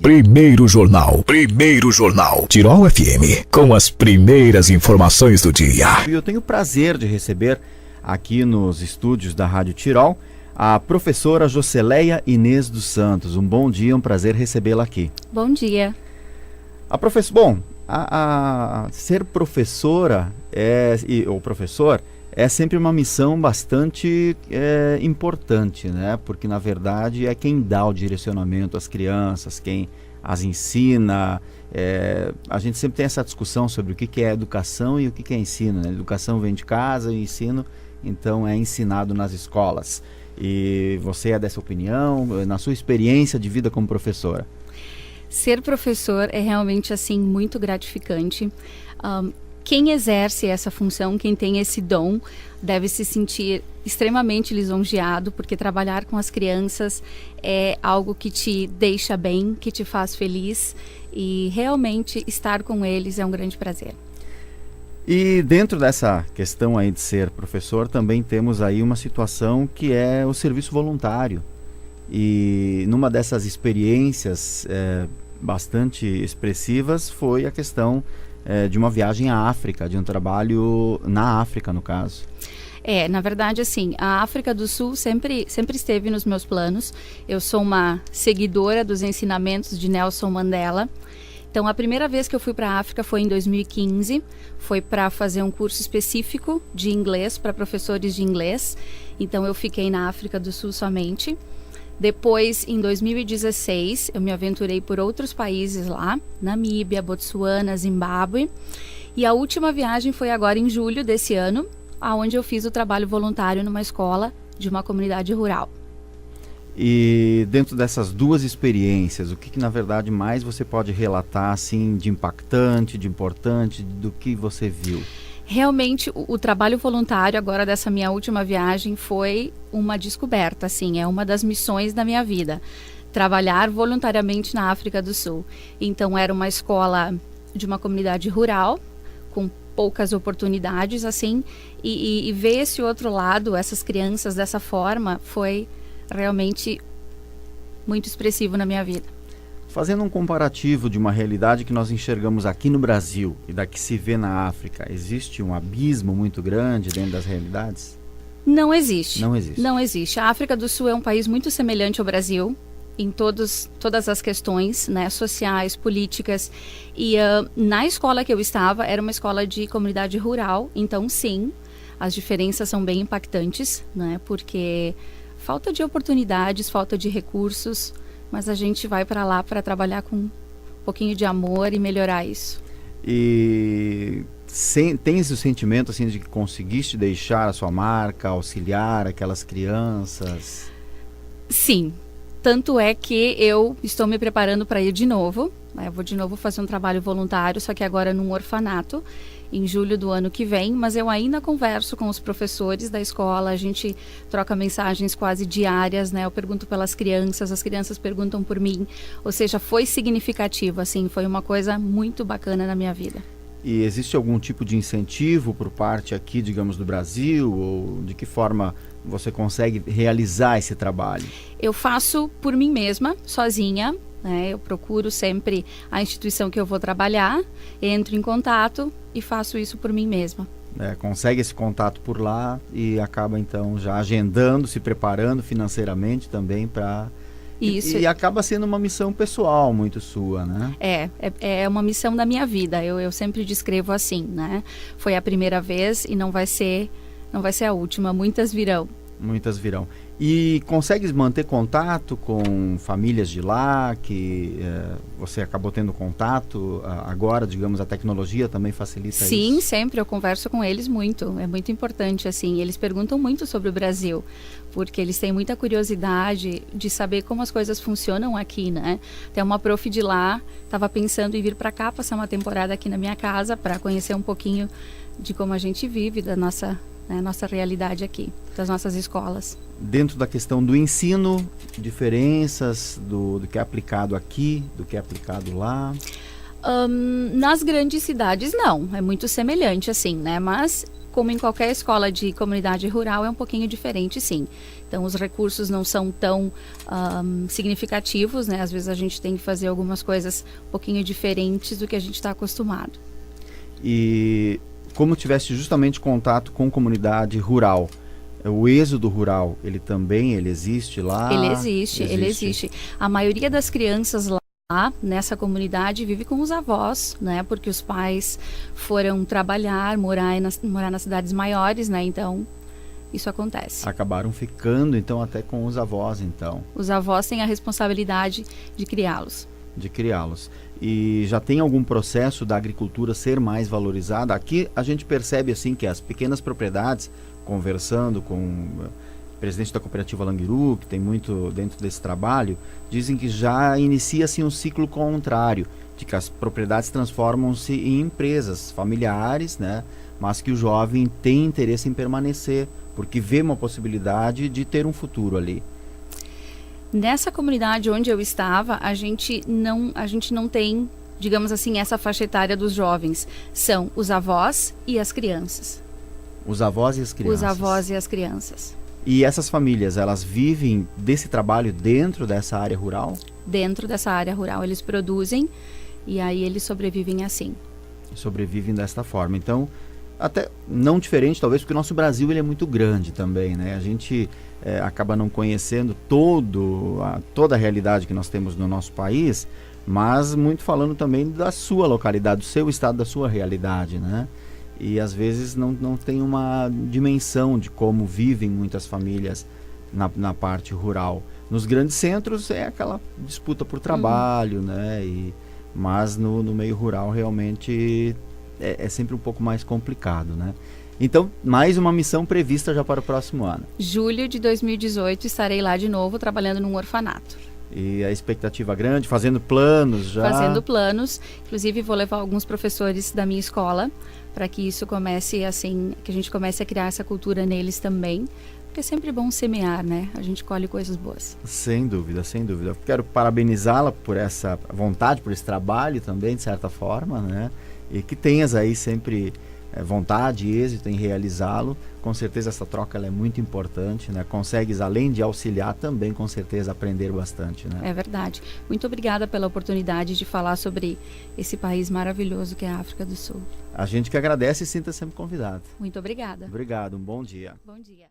Primeiro Jornal. Tirol FM, com as primeiras informações do dia. Eu tenho o prazer de receber aqui nos estúdios da Rádio Tirol a professora Joceleia Inês dos Santos. Um bom dia, um prazer recebê-la aqui. Bom dia. Ser professora ou professor é sempre uma missão bastante importante, né? Porque, na verdade, é quem dá o direcionamento às crianças, quem as ensina. A gente sempre tem essa discussão sobre o que é educação e o que é ensino, né? Educação vem de casa e o ensino, então, é ensinado nas escolas. E você é dessa opinião, na sua experiência de vida como professora? Ser professor é realmente, assim, muito gratificante. Quem exerce essa função, quem tem esse dom, deve se sentir extremamente lisonjeado, porque trabalhar com as crianças é algo que te deixa bem, que te faz feliz, e realmente estar com eles é um grande prazer. E dentro dessa questão aí de ser professor, também temos aí uma situação que é o serviço voluntário. E numa dessas experiências bastante expressivas foi a questão de uma viagem à África, de um trabalho na África, no caso. Na verdade, assim, a África do Sul sempre esteve nos meus planos. Eu sou uma seguidora dos ensinamentos de Nelson Mandela. Então, a primeira vez que eu fui para a África foi em 2015. Foi para fazer um curso específico de inglês para professores de inglês. Então, eu fiquei na África do Sul somente. Depois, em 2016, eu me aventurei por outros países lá, Namíbia, Botsuana, Zimbábue. E a última viagem foi agora em julho desse ano, onde eu fiz o trabalho voluntário numa escola de uma comunidade rural. E dentro dessas duas experiências, o que na verdade mais você pode relatar assim, de impactante, de importante, do que você viu? Realmente, o trabalho voluntário agora dessa minha última viagem foi uma descoberta, assim, é uma das missões da minha vida, trabalhar voluntariamente na África do Sul. Então, era uma escola de uma comunidade rural, com poucas oportunidades, assim, e ver esse outro lado, essas crianças dessa forma, foi realmente muito expressivo na minha vida. Fazendo um comparativo de uma realidade que nós enxergamos aqui no Brasil e da que se vê na África, existe um abismo muito grande dentro das realidades? Não existe. Não existe. Não existe. A África do Sul é um país muito semelhante ao Brasil em todas as questões, né, sociais, políticas. E na escola que eu estava, era uma escola de comunidade rural, então sim, as diferenças são bem impactantes, né, porque falta de oportunidades, falta de recursos, mas a gente vai para lá para trabalhar com um pouquinho de amor e melhorar isso. E tens o sentimento assim, de que conseguiste deixar a sua marca, auxiliar aquelas crianças? Sim, tanto é que eu estou me preparando para ir de novo. Eu vou de novo fazer um trabalho voluntário, só que agora num orfanato, em julho do ano que vem, mas eu ainda converso com os professores da escola, a gente troca mensagens quase diárias, né? Eu pergunto pelas crianças, as crianças perguntam por mim, ou seja, foi significativo, assim, foi uma coisa muito bacana na minha vida. E existe algum tipo de incentivo por parte aqui, digamos, do Brasil, ou de que forma você consegue realizar esse trabalho? Eu faço por mim mesma, sozinha, né? Eu procuro sempre a instituição que eu vou trabalhar, entro em contato e faço isso por mim mesma. Consegue esse contato por lá e acaba então já agendando, se preparando financeiramente também para... Isso. E acaba sendo uma missão pessoal muito sua, né? É uma missão da minha vida, eu sempre descrevo assim, né? Foi a primeira vez e não vai ser a última, muitas virão. Muitas virão. E consegues manter contato com famílias de lá, que você acabou tendo contato agora, digamos, a tecnologia também facilita isso? Sim, sempre, eu converso com eles muito, é muito importante, assim, eles perguntam muito sobre o Brasil, porque eles têm muita curiosidade de saber como as coisas funcionam aqui, né? Tem uma prof de lá, estava pensando em vir para cá, passar uma temporada aqui na minha casa, para conhecer um pouquinho de como a gente vive, da nossa realidade aqui, das nossas escolas. Dentro da questão do ensino, diferenças do que é aplicado aqui, do que é aplicado lá? Nas grandes cidades não, é muito semelhante assim, né? Mas como em qualquer escola de comunidade rural, é um pouquinho diferente, sim. Então, os recursos não são tão significativos, né? Às vezes a gente tem que fazer algumas coisas um pouquinho diferentes do que a gente está acostumado. E como tivesse justamente contato com comunidade rural, o êxodo rural, ele existe lá? Ele existe. A maioria das crianças lá nessa comunidade vive com os avós, né? Porque os pais foram trabalhar, morar nas cidades maiores, né? Então, isso acontece. Acabaram ficando, então, até com os avós, então. Os avós têm a responsabilidade de criá-los. E já tem algum processo da agricultura ser mais valorizada? Aqui a gente percebe, assim, que as pequenas propriedades, conversando com o presidente da cooperativa Langiru, que tem muito dentro desse trabalho, dizem que já inicia-se um ciclo contrário, de que as propriedades transformam-se em empresas familiares, né? Mas que o jovem tem interesse em permanecer, porque vê uma possibilidade de ter um futuro ali. Nessa comunidade onde eu estava, a gente não tem, digamos assim, essa faixa etária dos jovens. São os avós e as crianças. Os avós e as crianças. Os avós e as crianças. E essas famílias, elas vivem desse trabalho dentro dessa área rural? Dentro dessa área rural. Eles produzem e aí eles sobrevivem assim. Sobrevivem desta forma. Então, até não diferente, talvez, porque o nosso Brasil ele é muito grande também, né? A gente acaba não conhecendo toda a realidade que nós temos no nosso país, mas muito falando também da sua localidade, do seu estado, da sua realidade, né? E às vezes não tem uma dimensão de como vivem muitas famílias na parte rural. Nos grandes centros é aquela disputa por trabalho, né? Mas no meio rural realmente é sempre um pouco mais complicado, né? Então, mais uma missão prevista já para o próximo ano. Julho de 2018 estarei lá de novo trabalhando num orfanato. E a expectativa grande, fazendo planos já? Fazendo planos, inclusive vou levar alguns professores da minha escola para que isso comece assim, que a gente comece a criar essa cultura neles também, porque é sempre bom semear, né? A gente colhe coisas boas. Sem dúvida, sem dúvida. Eu quero parabenizá-la por essa vontade, por esse trabalho também, de certa forma, né? E que tenhas aí sempre vontade e êxito em realizá-lo. Com certeza essa troca ela é muito importante, né? Consegues, além de auxiliar, também com certeza aprender bastante, né? É verdade. Muito obrigada pela oportunidade de falar sobre esse país maravilhoso que é a África do Sul. A gente que agradece e sinta sempre convidado. Muito obrigada. Obrigado, um bom dia. Bom dia.